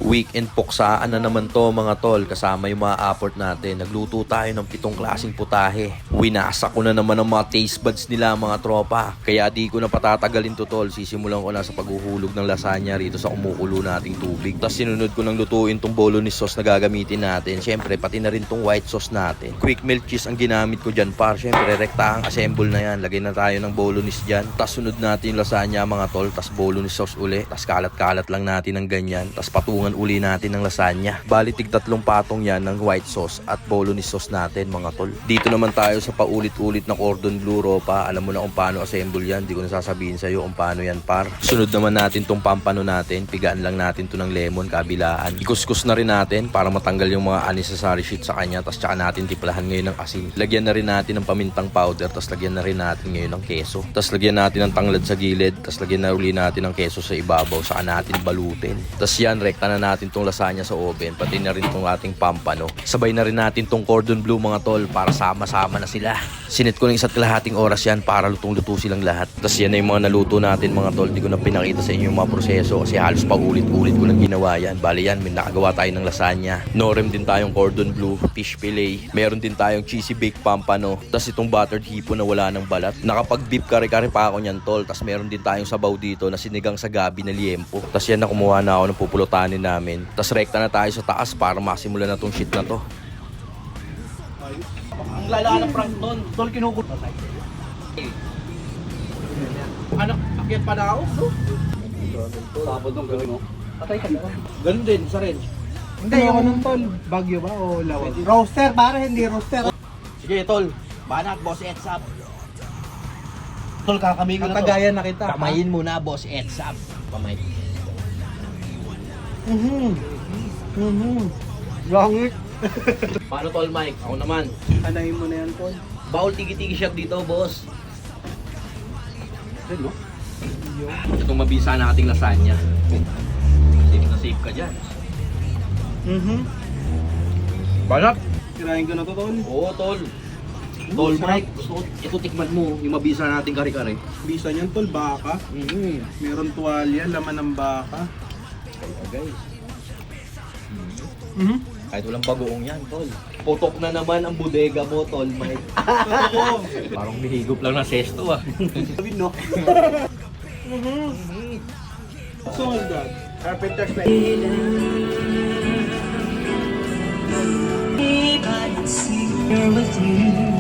Weekend puksaan na naman to mga tol, kasama yung mga apport natin. Nagluto tayo ng 7 klaseng putahe. Winasa ko na naman ang mga taste buds nila mga tropa. Kaya di ko na patatagalin to tol. Sisimulan ko na sa paghuhulog ng lasagna rito sa kumukulo nating tubig. Tapos sinunod ko ng lutuin tong bolognese sauce na gagamitin natin. Syempre pati na rin tong white sauce natin. Quick melt cheese ang ginamit ko dyan par. Syempre rektahang assemble na yan. Lagay na tayo ng bolognese dyan. Tapos sunod natin yung lasagna mga tol. Tapos bolognese sauce uli. Tapos kalat-kalat lang natin ng ganyan. Tapos patungan uli natin ng lasagna. Bali tig 3 patong yan ng white sauce at bolognese sauce natin mga tol. Dito naman tayo sa paulit-ulit na cordon bleu ropa. Alam mo na kung paano assemble yan. Di ko na sasabihin sa'yo kung paano yan par. Sunod naman natin tong pampano natin. Pigaan lang natin to ng lemon kabilaan. Ikuskus na rin natin para matanggal yung mga unnecessary shit sa kanya. Tapos tsaka natin tiplahan ngayon ng asin. Lagyan na rin natin ng pamintang powder. Tapos lagyan na rin natin ngayon ng keso. Tapos lagyan natin ng tanglad sa gilid. Tapos lagyan na uli natin ng keso sa ibabaw. Saka natin balutin. Tapos yan, rekta na natin tong lasagna sa oven. Pati na rin tong ating pampano. Sabay na rin natin tong cordon bleu mga tol para sama-sama na sila. Sinit ko ng 1.5 oras yan para lutong-luto silang lahat. Tapos yan na yung mga naluto natin mga tol. Di ko na pinakita sa inyo yung mga proseso kasi halos paulit-ulit ko lang ginawa yan. Bali yan, may nakagawa tayo ng lasagna. Norem din tayong cordon bleu, fish fillet. Meron din tayong cheesy baked pampano. Tapos itong buttered hipon na wala ng balat. Nakapag-beef kare-kare pa ako niyan tol. Tapos meron din tayong sabaw dito na sinigang sa gabi na liempo. Tapos yan na kumuha na ako ng pupulutanin namin. Tapos rekta na tayo sa taas para masimulan na tong shit na to. Ang lalaan ng prank nun. Tol, kinukot. Anak, akyat pa na ako, no? Sabod ng gawin mo. Patay ka na. Ganun din, sa rin. Hindi, yung anong tol? Bagyo ba o lawag? Roaster, pare, hindi roaster. Sige, tol. Banat, boss, heads up. Tol, kakamayin ko na to. Katagayan na kita. Kamayin mo na, boss, heads up. Kamay. Langit. Paano, tol, Mike? Ako naman. Anayin mo na yan, tol. Bawal tigi-tigi shot dito, boss. Ayun, no? Itong mabisa nating lasagna. Safe na safe ka dyan. Banat! Kirain ko na to, tol. Oo, tol. Tol, Mike, gusto ko, ito tikman mo, yung mabisa nating kare-kare. Bisa niyan, tol, baka. Meron tuwalya, laman ng baka. Kaya guys. Kahit walang bagoong yan, tol. Putok na naman ang bodega mo, tol, Mike. Parang bihigop lang na sesto, ah. Sabi, no? So, all that. Carpenter's Night. I see you're with you.